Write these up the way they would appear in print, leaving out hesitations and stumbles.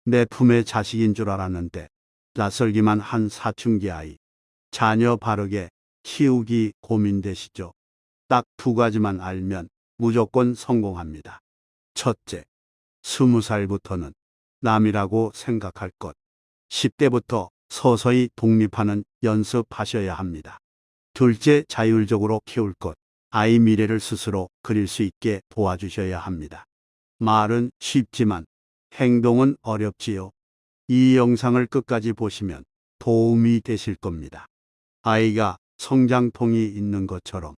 내 품의 자식인 줄 알았는데 낯설기만 한 사춘기 아이. 자녀 바르게 키우기 고민되시죠? 딱 두 가지만 알면 무조건 성공합니다. 첫째, 20살부터는 남이라고 생각할 것. 10대부터 서서히 독립하는 연습하셔야 합니다. 둘째, 자율적으로 키울 것. 아이 미래를 스스로 그릴 수 있게 도와주셔야 합니다. 말은 쉽지만 행동은 어렵지요. 이 영상을 끝까지 보시면 도움이 되실 겁니다. 아이가 성장통이 있는 것처럼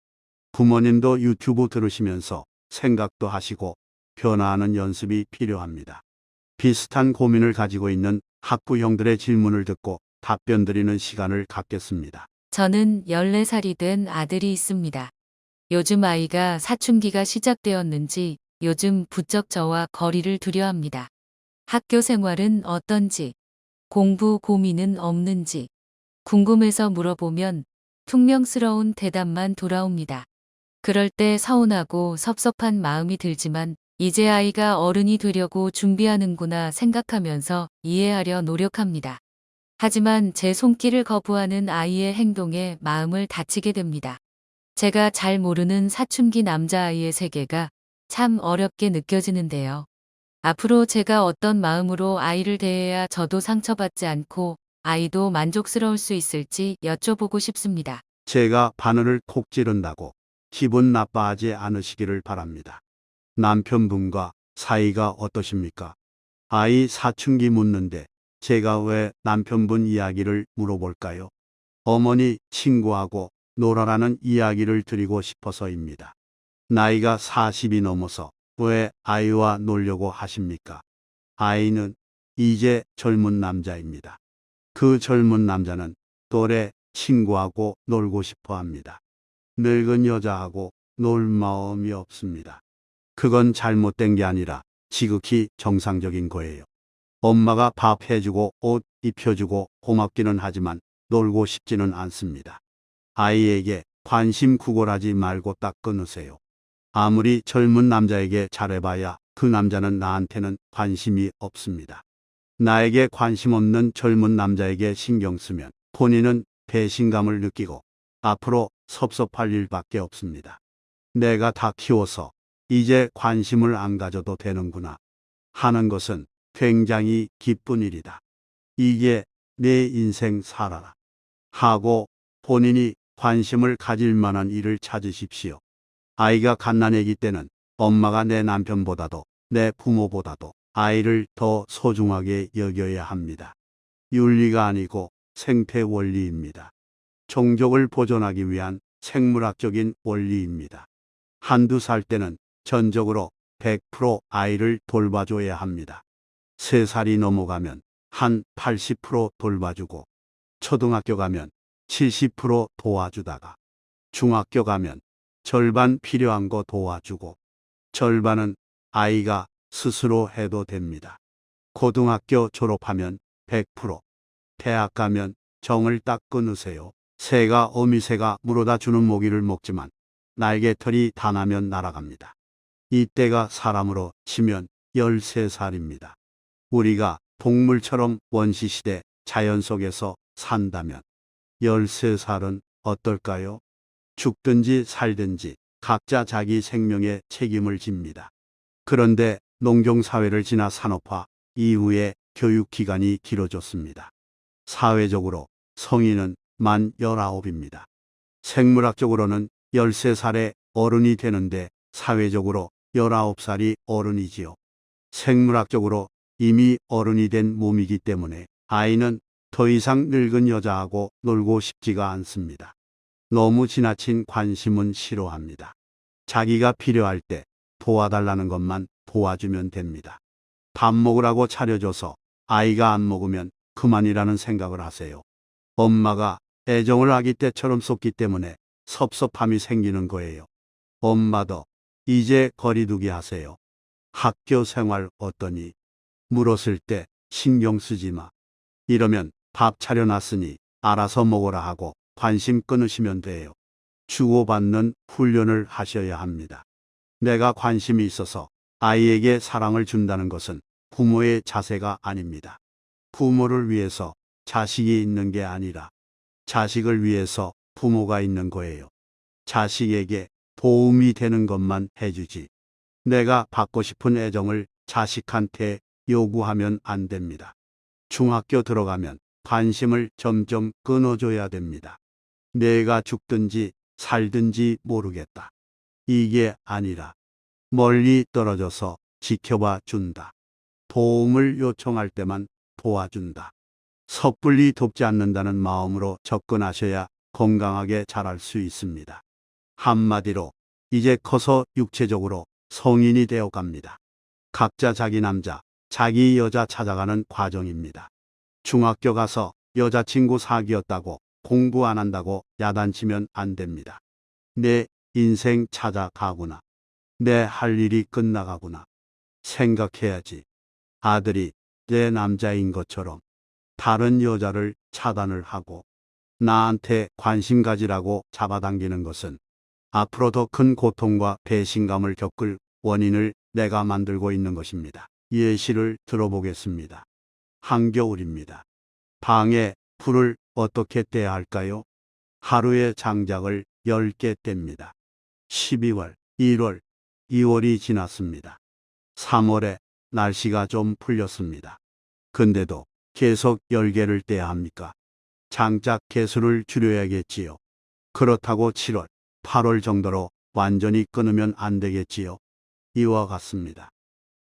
부모님도 유튜브 들으시면서 생각도 하시고 변화하는 연습이 필요합니다. 비슷한 고민을 가지고 있는 학부형들의 질문을 듣고 답변 드리는 시간을 갖겠습니다. 저는 14살이 된 아들이 있습니다. 요즘 아이가 사춘기가 시작되었는지 요즘 부쩍 저와 거리를 두려 합니다. 학교 생활은 어떤지, 공부 고민은 없는지 궁금해서 물어보면 퉁명스러운 대답만 돌아옵니다. 그럴 때 서운하고 섭섭한 마음이 들지만 이제 아이가 어른이 되려고 준비하는구나 생각하면서 이해하려 노력합니다. 하지만 제 손길을 거부하는 아이의 행동에 마음을 다치게 됩니다. 제가 잘 모르는 사춘기 남자아이의 세계가 참 어렵게 느껴지는데요. 앞으로 제가 어떤 마음으로 아이를 대해야 저도 상처받지 않고 아이도 만족스러울 수 있을지 여쭤보고 싶습니다. 제가 바늘을 콕 찌른다고 기분 나빠하지 않으시기를 바랍니다. 남편분과 사이가 어떠십니까? 아이 사춘기 묻는데 제가 왜 남편분 이야기를 물어볼까요? 어머니 친구하고 놀아라는 이야기를 드리고 싶어서입니다. 나이가 40이 넘어서 왜 아이와 놀려고 하십니까? 아이는 이제 젊은 남자입니다. 그 젊은 남자는 또래 친구하고 놀고 싶어 합니다. 늙은 여자하고 놀 마음이 없습니다. 그건 잘못된 게 아니라 지극히 정상적인 거예요. 엄마가 밥 해주고 옷 입혀주고 고맙기는 하지만 놀고 싶지는 않습니다. 아이에게 관심 구걸하지 말고 딱 끊으세요. 아무리 젊은 남자에게 잘해봐야 그 남자는 나한테는 관심이 없습니다. 나에게 관심 없는 젊은 남자에게 신경 쓰면 본인은 배신감을 느끼고 앞으로 섭섭할 일밖에 없습니다. 내가 다 키워서 이제 관심을 안 가져도 되는구나 하는 것은 굉장히 기쁜 일이다. 이게 내 인생 살아라 하고 본인이 관심을 가질 만한 일을 찾으십시오. 아이가 갓난아기 때는 엄마가 내 남편보다도 내 부모보다도 아이를 더 소중하게 여겨야 합니다. 윤리가 아니고 생태 원리입니다. 종족을 보존하기 위한 생물학적인 원리입니다. 한두 살 때는 전적으로 100% 아이를 돌봐줘야 합니다. 3살이 넘어가면 한 80% 돌봐주고, 초등학교 가면 70% 도와주다가, 중학교 가면 절반 필요한 거 도와주고, 절반은 아이가 스스로 해도 됩니다. 고등학교 졸업하면 100%, 대학 가면 정을 딱 끊으세요. 새가 어미새가 물어다 주는 모기를 먹지만 날개털이 다 나면 날아갑니다. 이때가 사람으로 치면 13살입니다. 우리가 동물처럼 원시시대 자연 속에서 산다면 13살은 어떨까요? 죽든지 살든지 각자 자기 생명에 책임을 집니다. 그런데 농경사회를 지나 산업화 이후에 교육기간이 길어졌습니다. 사회적으로 성인은 만 19입니다. 생물학적으로는 13살에 어른이 되는데 사회적으로 19살이 어른이지요. 생물학적으로 이미 어른이 된 몸이기 때문에 아이는 더 이상 늙은 여자하고 놀고 싶지가 않습니다. 너무 지나친 관심은 싫어합니다. 자기가 필요할 때 도와달라는 것만 도와주면 됩니다. 밥 먹으라고 차려줘서 아이가 안 먹으면 그만이라는 생각을 하세요. 엄마가 애정을 아기 때처럼 쏟기 때문에 섭섭함이 생기는 거예요. 엄마도 이제 거리두기 하세요. 학교 생활 어떠니? 물었을 때 신경 쓰지 마. 이러면 밥 차려놨으니 알아서 먹어라 하고 관심 끊으시면 돼요. 주고받는 훈련을 하셔야 합니다. 내가 관심이 있어서 아이에게 사랑을 준다는 것은 부모의 자세가 아닙니다. 부모를 위해서 자식이 있는 게 아니라 자식을 위해서 부모가 있는 거예요. 자식에게 도움이 되는 것만 해주지. 내가 받고 싶은 애정을 자식한테 요구하면 안 됩니다. 중학교 들어가면 관심을 점점 끊어줘야 됩니다. 내가 죽든지 살든지 모르겠다. 이게 아니라 멀리 떨어져서 지켜봐 준다. 도움을 요청할 때만 도와준다. 섣불리 돕지 않는다는 마음으로 접근하셔야 건강하게 자랄 수 있습니다. 한마디로 이제 커서 육체적으로 성인이 되어 갑니다. 각자 자기 남자, 자기 여자 찾아가는 과정입니다. 중학교 가서 여자친구 사귀었다고 공부 안 한다고 야단치면 안 됩니다. 내 인생 찾아가구나. 내 할 일이 끝나가구나. 생각해야지. 아들이 내 남자인 것처럼 다른 여자를 차단을 하고 나한테 관심 가지라고 잡아당기는 것은 앞으로 더 큰 고통과 배신감을 겪을 원인을 내가 만들고 있는 것입니다. 예시를 들어보겠습니다. 한겨울입니다. 방에 불을 어떻게 떼야 할까요? 하루에 장작을 10개 뗍니다. 12월, 1월, 2월이 지났습니다. 3월에 날씨가 좀 풀렸습니다. 근데도 계속 10개를 떼야 합니까? 장작 개수를 줄여야겠지요. 그렇다고 7월, 8월 정도로 완전히 끊으면 안 되겠지요. 이와 같습니다.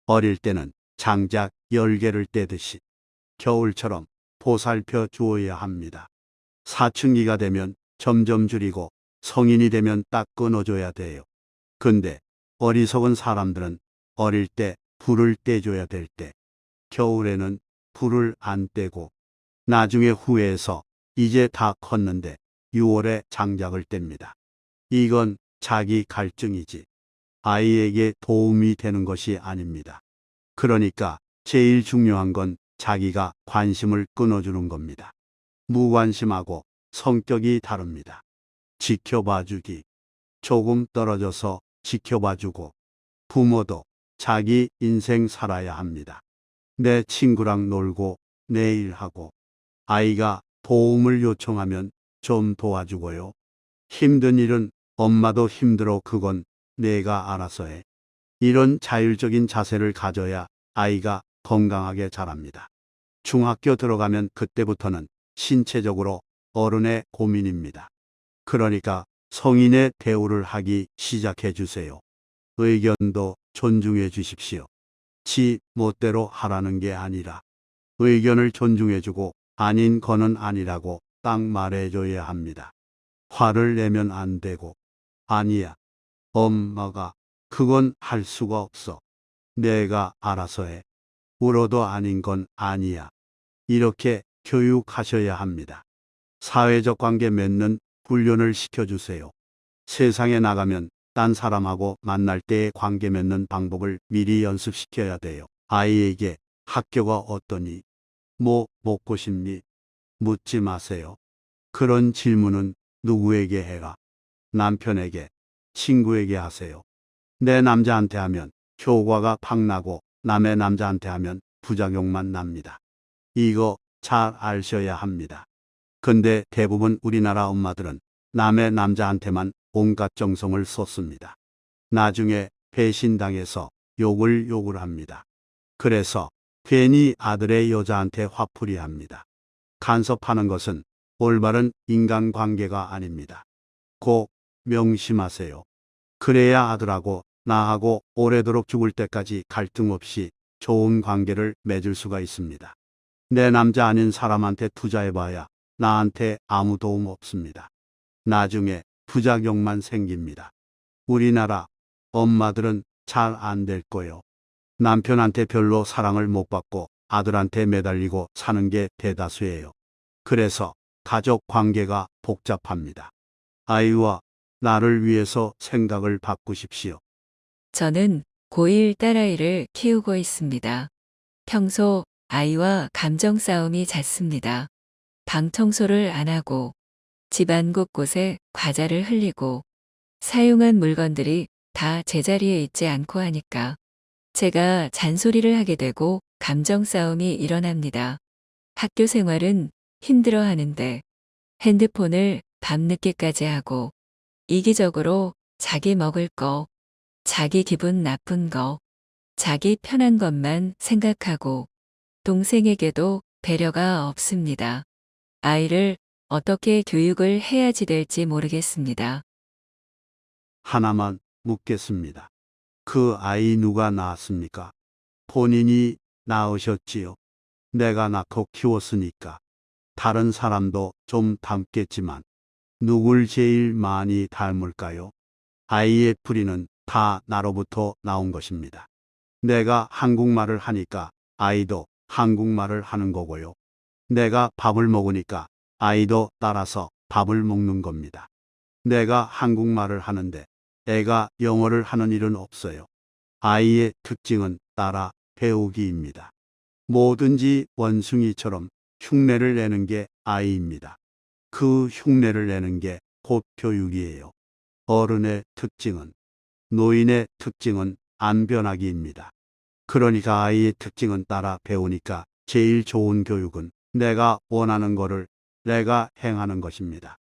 어릴 때는 장작 10개를 떼듯이 겨울처럼 보살펴 주어야 합니다. 사춘기가 되면 점점 줄이고 성인이 되면 딱 끊어줘야 돼요. 근데 어리석은 사람들은 어릴 때 불을 떼줘야 될 때 겨울에는 불을 안 떼고 나중에 후회해서 이제 다 컸는데 6월에 장작을 뗍니다. 이건 자기 갈증이지 아이에게 도움이 되는 것이 아닙니다. 그러니까 제일 중요한 건 자기가 관심을 끊어주는 겁니다. 무관심하고 성격이 다릅니다. 지켜봐주기. 조금 떨어져서 지켜봐주고 부모도 자기 인생 살아야 합니다. 내 친구랑 놀고 내 일하고 아이가 도움을 요청하면 좀 도와주고요. 힘든 일은 엄마도 힘들어 그건 내가 알아서 해. 이런 자율적인 자세를 가져야 아이가 건강하게 자랍니다. 중학교 들어가면 그때부터는 신체적으로 어른의 고민입니다. 그러니까 성인의 대우를 하기 시작해 주세요. 의견도 존중해 주십시오. 지 멋대로 하라는 게 아니라 의견을 존중해 주고 아닌 거는 아니라고 딱 말해 줘야 합니다. 화를 내면 안 되고 아니야. 엄마가 그건 할 수가 없어. 내가 알아서 해. 울어도 아닌 건 아니야. 이렇게 교육하셔야 합니다. 사회적 관계 맺는 훈련을 시켜주세요. 세상에 나가면 딴 사람하고 만날 때의 관계 맺는 방법을 미리 연습시켜야 돼요. 아이에게 학교가 어떠니? 뭐 먹고 싶니? 묻지 마세요. 그런 질문은 누구에게 해라? 남편에게, 친구에게 하세요. 내 남자한테 하면 효과가 팍 나고 남의 남자한테 하면 부작용만 납니다. 이거 잘 아셔야 합니다. 근데 대부분 우리나라 엄마들은 남의 남자한테만 온갖 정성을 쏟습니다. 나중에 배신당해서 욕을 합니다. 그래서 괜히 아들의 여자한테 화풀이 합니다. 간섭하는 것은 올바른 인간관계가 아닙니다. 꼭 명심하세요. 그래야 아들하고 나하고 오래도록 죽을 때까지 갈등 없이 좋은 관계를 맺을 수가 있습니다. 내 남자 아닌 사람한테 투자해봐야 나한테 아무 도움 없습니다. 나중에 부작용만 생깁니다. 우리나라 엄마들은 잘 안 될 거요. 남편한테 별로 사랑을 못 받고 아들한테 매달리고 사는 게 대다수예요. 그래서 가족 관계가 복잡합니다. 아이와 나를 위해서 생각을 바꾸십시오. 저는 고1 딸아이를 키우고 있습니다. 평소 아이와 감정 싸움이 잦습니다. 방 청소를 안 하고 집안 곳곳에 과자를 흘리고 사용한 물건들이 다 제자리에 있지 않고 하니까 제가 잔소리를 하게 되고 감정 싸움이 일어납니다. 학교 생활은 힘들어 하는데 핸드폰을 밤늦게까지 하고 이기적으로 자기 먹을 거, 자기 기분 나쁜 거, 자기 편한 것만 생각하고 동생에게도 배려가 없습니다. 아이를 어떻게 교육을 해야지 될지 모르겠습니다. 하나만 묻겠습니다. 그 아이 누가 낳았습니까? 본인이 낳으셨지요. 내가 낳고 키웠으니까. 다른 사람도 좀 닮겠지만 누굴 제일 많이 닮을까요? 아이의 뿌리는 다 나로부터 나온 것입니다. 내가 한국말을 하니까 아이도 한국말을 하는 거고요. 내가 밥을 먹으니까 아이도 따라서 밥을 먹는 겁니다. 내가 한국말을 하는데 애가 영어를 하는 일은 없어요. 아이의 특징은 따라 배우기입니다. 뭐든지 원숭이처럼 흉내를 내는 게 아이입니다. 그 흉내를 내는 게 곧 교육이에요. 어른의 특징은, 노인의 특징은 안 변하기입니다. 그러니까 아이의 특징은 따라 배우니까 제일 좋은 교육은 내가 원하는 거를 내가 행하는 것입니다.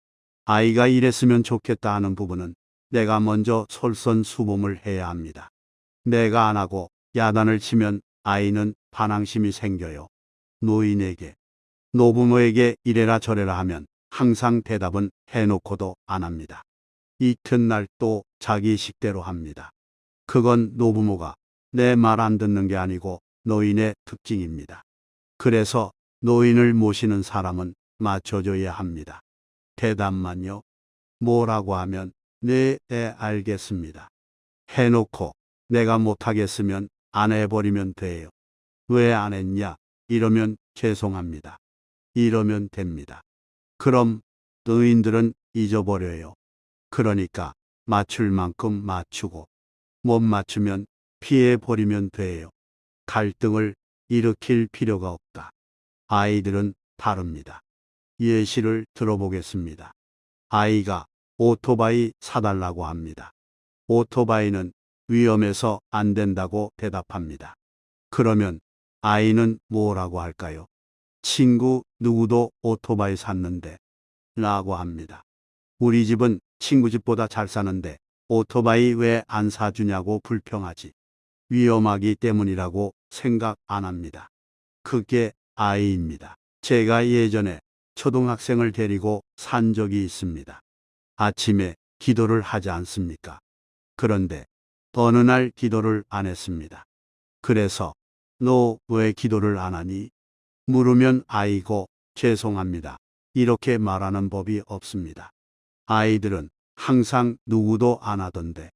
아이가 이랬으면 좋겠다 하는 부분은 내가 먼저 솔선수범을 해야 합니다. 내가 안 하고 야단을 치면 아이는 반항심이 생겨요. 노인에게, 노부모에게 이래라 저래라 하면 항상 대답은 해놓고도 안 합니다. 이튿날 또 자기 식대로 합니다. 그건 노부모가 내 말 안 듣는 게 아니고 노인의 특징입니다. 그래서 노인을 모시는 사람은 맞춰줘야 합니다. 대답만요. 뭐라고 하면 네, 알겠습니다. 해놓고 내가 못하겠으면 안 해버리면 돼요. 왜 안 했냐? 이러면 죄송합니다. 이러면 됩니다. 그럼 노인들은 잊어버려요. 그러니까 맞출 만큼 맞추고 못 맞추면 피해버리면 돼요. 갈등을 일으킬 필요가 없다. 아이들은 다릅니다. 예시를 들어보겠습니다. 아이가 오토바이 사달라고 합니다. 오토바이는 위험해서 안 된다고 대답합니다. 그러면 아이는 뭐라고 할까요? 친구 누구도 오토바이 샀는데 라고 합니다. 우리 집은 친구 집보다 잘 사는데 오토바이 왜 안 사주냐고 불평하지. 위험하기 때문이라고 생각 안 합니다. 그게 아이입니다. 제가 예전에 초등학생을 데리고 산 적이 있습니다. 아침에 기도를 하지 않습니까? 그런데 어느 날 기도를 안 했습니다. 그래서 너 왜 기도를 안 하니? 물으면 아이고 죄송합니다. 이렇게 말하는 법이 없습니다. 아이들은 항상 누구도 안 하던데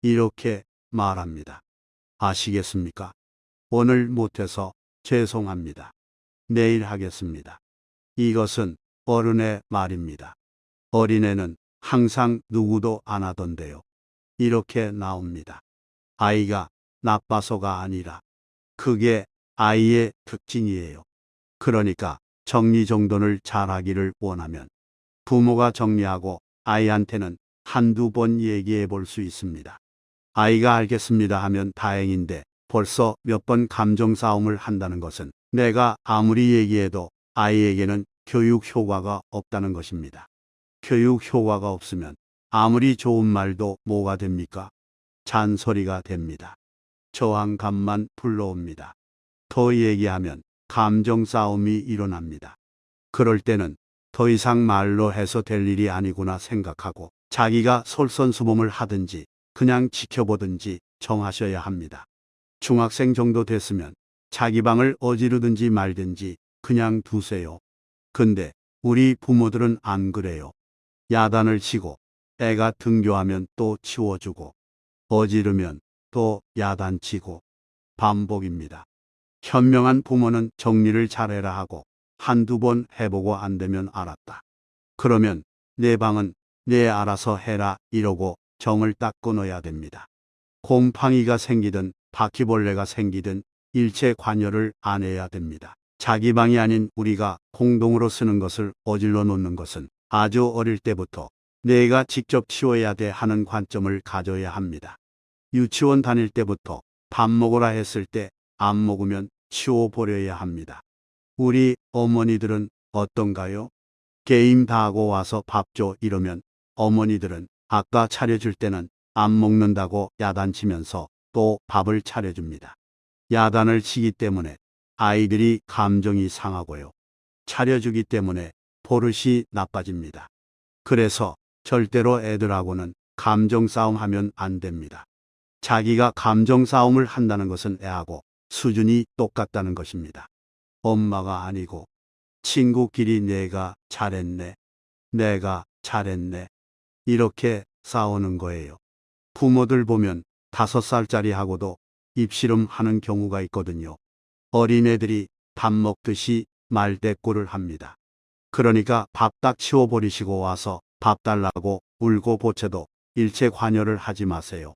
이렇게 말합니다. 아시겠습니까? 오늘 못해서 죄송합니다. 내일 하겠습니다. 이것은 어른의 말입니다. 어린애는 항상 누구도 안 하던데요. 이렇게 나옵니다. 아이가 나빠서가 아니라 그게 아이의 특징이에요. 그러니까 정리정돈을 잘하기를 원하면 부모가 정리하고 아이한테는 한두 번 얘기해 볼 수 있습니다. 아이가 알겠습니다 하면 다행인데 벌써 몇 번 감정 싸움을 한다는 것은 내가 아무리 얘기해도 아이에게는 교육 효과가 없다는 것입니다. 교육 효과가 없으면 아무리 좋은 말도 뭐가 됩니까? 잔소리가 됩니다. 저항감만 불러옵니다. 더 얘기하면 감정 싸움이 일어납니다. 그럴 때는 더 이상 말로 해서 될 일이 아니구나 생각하고 자기가 솔선수범을 하든지 그냥 지켜보든지 정하셔야 합니다. 중학생 정도 됐으면 자기 방을 어지르든지 말든지 그냥 두세요. 근데 우리 부모들은 안 그래요. 야단을 치고 애가 등교하면 또 치워주고 어지르면 또 야단치고 반복입니다. 현명한 부모는 정리를 잘해라 하고 한두 번 해보고 안 되면 알았다. 그러면 내 방은 내 알아서 해라 이러고 정을 딱 끊어야 됩니다. 곰팡이가 생기든 바퀴벌레가 생기든 일체 관여를 안 해야 됩니다. 자기 방이 아닌 우리가 공동으로 쓰는 것을 어질러 놓는 것은 아주 어릴 때부터 내가 직접 치워야 돼 하는 관점을 가져야 합니다. 유치원 다닐 때부터 밥 먹으라 했을 때 안 먹으면 치워버려야 합니다. 우리 어머니들은 어떤가요? 게임 다 하고 와서 밥 줘 이러면 어머니들은 아까 차려줄 때는 안 먹는다고 야단치면서 또 밥을 차려줍니다. 야단을 치기 때문에 아이들이 감정이 상하고요. 차려주기 때문에 버릇이 나빠집니다. 그래서 절대로 애들하고는 감정 싸움하면 안 됩니다. 자기가 감정 싸움을 한다는 것은 애하고 수준이 똑같다는 것입니다. 엄마가 아니고 친구끼리 내가 잘했네, 내가 잘했네 이렇게 싸우는 거예요. 부모들 보면 5살짜리하고도 입씨름 하는 경우가 있거든요. 어린애들이 밥 먹듯이 말대꾸를 합니다. 그러니까 밥 딱 치워버리시고 와서 밥 달라고 울고 보채도 일체 관여를 하지 마세요.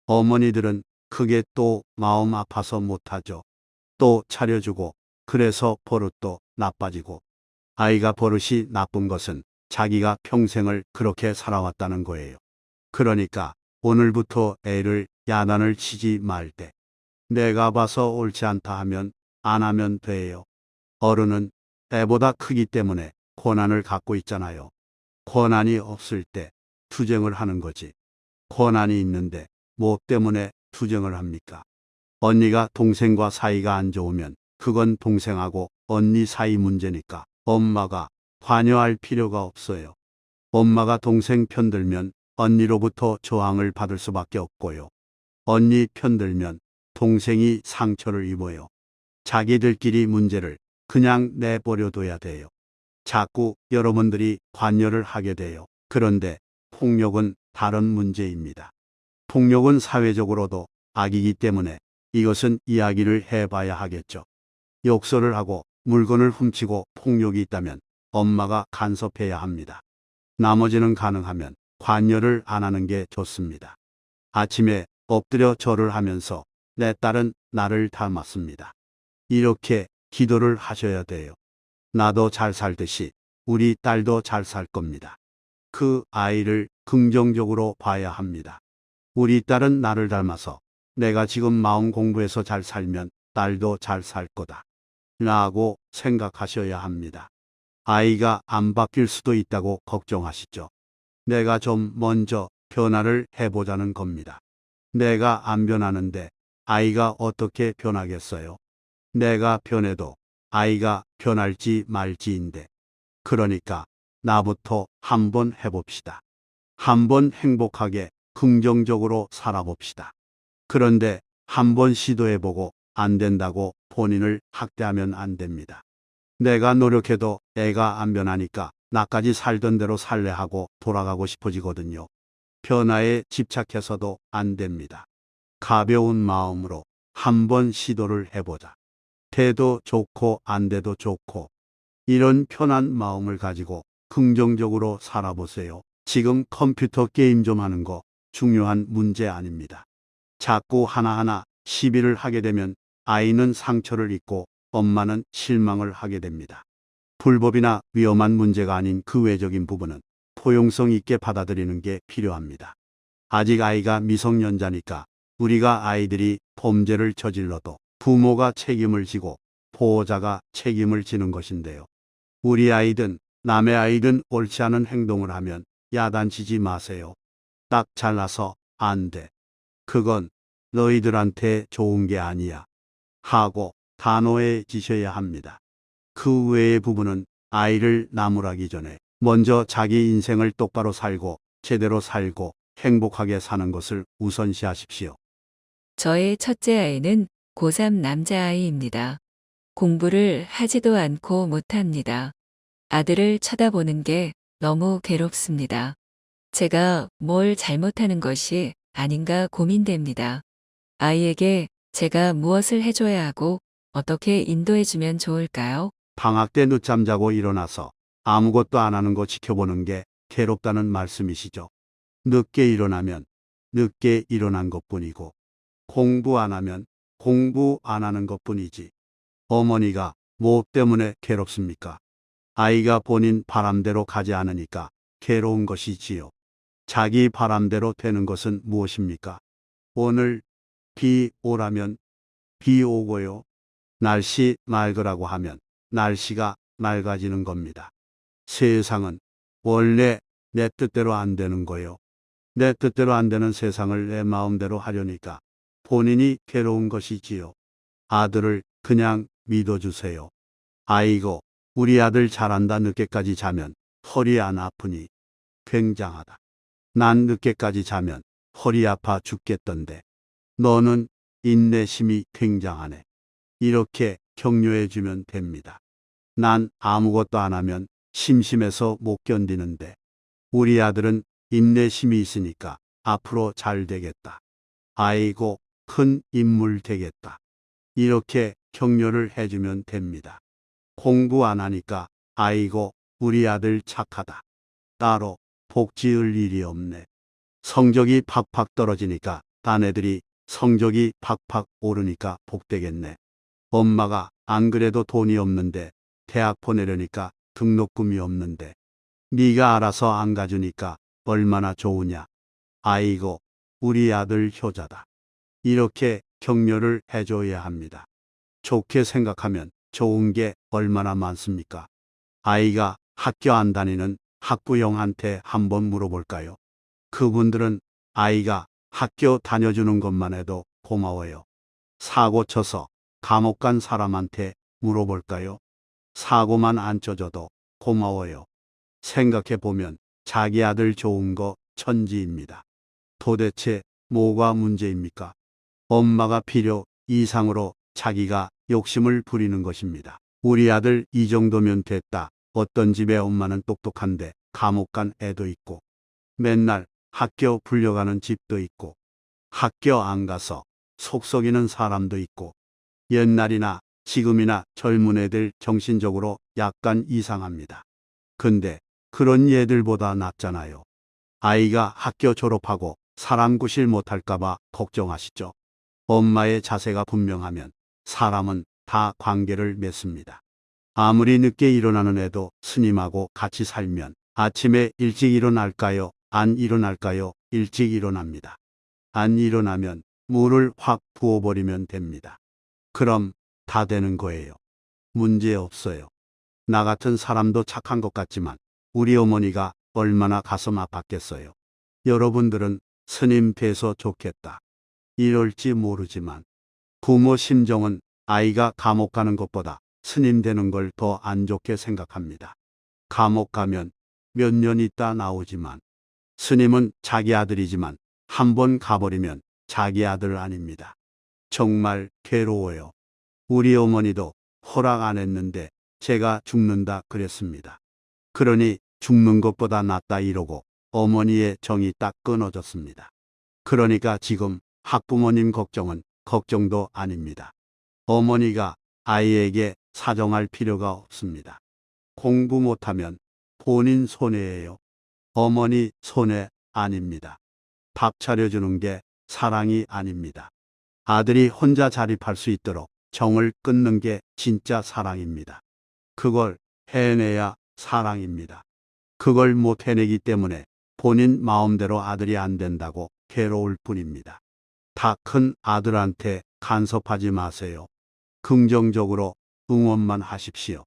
어머니들은 그게 또 마음 아파서 못하죠. 또 차려주고 그래서 버릇도 나빠지고 아이가 버릇이 나쁜 것은 자기가 평생을 그렇게 살아왔다는 거예요. 그러니까 오늘부터 애를 야단을 치지 말 때 내가 봐서 옳지 않다 하면 안 하면 돼요. 어른은 애보다 크기 때문에 권한을 갖고 있잖아요. 권한이 없을 때 투쟁을 하는 거지. 권한이 있는데 뭐 때문에 투쟁을 합니까? 언니가 동생과 사이가 안 좋으면 그건 동생하고 언니 사이 문제니까 엄마가 관여할 필요가 없어요. 엄마가 동생 편들면 언니로부터 저항을 받을 수밖에 없고요. 언니 편들면 동생이 상처를 입어요. 자기들끼리 문제를 그냥 내버려둬야 돼요. 자꾸 여러분들이 관여를 하게 돼요. 그런데 폭력은 다른 문제입니다. 폭력은 사회적으로도 악이기 때문에 이것은 이야기를 해봐야 하겠죠. 욕설을 하고 물건을 훔치고 폭력이 있다면 엄마가 간섭해야 합니다. 나머지는 가능하면 관여를 안 하는 게 좋습니다. 아침에 엎드려 절을 하면서 내 딸은 나를 닮았습니다. 이렇게 기도를 하셔야 돼요. 나도 잘 살듯이 우리 딸도 잘 살 겁니다. 그 아이를 긍정적으로 봐야 합니다. 우리 딸은 나를 닮아서 내가 지금 마음 공부해서 잘 살면 딸도 잘 살 거다. 라고 생각하셔야 합니다. 아이가 안 바뀔 수도 있다고 걱정하시죠. 내가 좀 먼저 변화를 해보자는 겁니다. 내가 안 변하는데 아이가 어떻게 변하겠어요? 내가 변해도 아이가 변할지 말지인데. 그러니까 나부터 한번 해봅시다. 한번 행복하게 긍정적으로 살아봅시다. 그런데 한번 시도해보고 안 된다고 본인을 학대하면 안 됩니다. 내가 노력해도 애가 안 변하니까 나까지 살던 대로 살래 하고 돌아가고 싶어지거든요. 변화에 집착해서도 안 됩니다. 가벼운 마음으로 한번 시도를 해보자. 돼도 좋고 안 돼도 좋고 이런 편한 마음을 가지고 긍정적으로 살아보세요. 지금 컴퓨터 게임 좀 하는 거 중요한 문제 아닙니다. 자꾸 하나하나 시비를 하게 되면 아이는 상처를 입고 엄마는 실망을 하게 됩니다. 불법이나 위험한 문제가 아닌 그 외적인 부분은 포용성 있게 받아들이는 게 필요합니다. 아직 아이가 미성년자니까 우리가 아이들이 범죄를 저질러도 부모가 책임을 지고 보호자가 책임을 지는 것인데요. 우리 아이든 남의 아이든 옳지 않은 행동을 하면 야단치지 마세요. 딱 잘라서 안 돼. 그건 너희들한테 좋은 게 아니야. 하고 단호해지셔야 합니다. 그 외의 부분은 아이를 나무라기 전에 먼저 자기 인생을 똑바로 살고 제대로 살고 행복하게 사는 것을 우선시하십시오. 저의 첫째 아이는 고3 남자아이입니다. 공부를 하지도 않고 못합니다. 아들을 쳐다보는 게 너무 괴롭습니다. 제가 뭘 잘못하는 것이 아닌가 고민됩니다. 아이에게 제가 무엇을 해줘야 하고 어떻게 인도해주면 좋을까요? 방학 때 늦잠 자고 일어나서 아무것도 안 하는 거 지켜보는 게 괴롭다는 말씀이시죠. 늦게 일어나면 늦게 일어난 것뿐이고 공부 안 하면 공부 안 하는 것뿐이지. 어머니가 뭐 때문에 괴롭습니까? 아이가 본인 바람대로 가지 않으니까 괴로운 것이지요. 자기 바람대로 되는 것은 무엇입니까? 오늘 비 오라면 비 오고요. 날씨 맑으라고 하면 날씨가 맑아지는 겁니다. 세상은 원래 내 뜻대로 안 되는 거요. 내 뜻대로 안 되는 세상을 내 마음대로 하려니까 본인이 괴로운 것이지요. 아들을 그냥 믿어주세요. 아이고, 우리 아들 잘한다. 늦게까지 자면 허리 안 아프니 굉장하다. 난 늦게까지 자면 허리 아파 죽겠던데 너는 인내심이 굉장하네. 이렇게 격려해주면 됩니다. 난 아무것도 안 하면 심심해서 못 견디는데 우리 아들은 인내심이 있으니까 앞으로 잘 되겠다. 아이고, 큰 인물 되겠다. 이렇게 격려를 해주면 됩니다. 공부 안 하니까 아이고, 우리 아들 착하다. 따로 복 지을 일이 없네. 성적이 팍팍 떨어지니까 딴 애들이 성적이 팍팍 오르니까 복되겠네. 엄마가 안 그래도 돈이 없는데 대학 보내려니까 등록금이 없는데 네가 알아서 안 가주니까 얼마나 좋으냐. 아이고, 우리 아들 효자다. 이렇게 격려를 해줘야 합니다. 좋게 생각하면 좋은 게 얼마나 많습니까? 아이가 학교 안 다니는 학부형한테 한번 물어볼까요? 그분들은 아이가 학교 다녀주는 것만 해도 고마워요. 사고 쳐서 감옥 간 사람한테 물어볼까요? 사고만 안 쳐줘도 고마워요. 생각해 보면 자기 아들 좋은 거 천지입니다. 도대체 뭐가 문제입니까? 엄마가 필요 이상으로 자기가 욕심을 부리는 것입니다. 우리 아들 이 정도면 됐다. 어떤 집의 엄마는 똑똑한데 감옥 간 애도 있고 맨날 학교 불려가는 집도 있고 학교 안 가서 속 썩이는 사람도 있고 옛날이나 지금이나 젊은 애들 정신적으로 약간 이상합니다. 근데 그런 얘들보다 낫잖아요. 아이가 학교 졸업하고 사람 구실 못할까봐 걱정하시죠? 엄마의 자세가 분명하면 사람은 다 관계를 맺습니다. 아무리 늦게 일어나는 애도 스님하고 같이 살면 아침에 일찍 일어날까요? 안 일어날까요? 일찍 일어납니다. 안 일어나면 물을 확 부어버리면 됩니다. 그럼 다 되는 거예요. 문제 없어요. 나 같은 사람도 착한 것 같지만 우리 어머니가 얼마나 가슴 아팠겠어요. 여러분들은 스님 뵈서 좋겠다. 이럴지 모르지만 부모 심정은 아이가 감옥 가는 것보다 스님 되는 걸 더 안 좋게 생각합니다. 감옥 가면 몇 년 있다 나오지만 스님은 자기 아들이지만 한번 가버리면 자기 아들 아닙니다. 정말 괴로워요. 우리 어머니도 허락 안 했는데 제가 죽는다 그랬습니다. 그러니 죽는 것보다 낫다 이러고 어머니의 정이 딱 끊어졌습니다. 그러니까 지금 학부모님 걱정은 걱정도 아닙니다. 어머니가 아이에게 사정할 필요가 없습니다. 공부 못하면 본인 손해예요. 어머니 손해 아닙니다. 밥 차려주는 게 사랑이 아닙니다. 아들이 혼자 자립할 수 있도록 정을 끊는 게 진짜 사랑입니다. 그걸 해내야 사랑입니다. 그걸 못 해내기 때문에 본인 마음대로 아들이 안 된다고 괴로울 뿐입니다. 다 큰 아들한테 간섭하지 마세요. 긍정적으로 응원만 하십시오.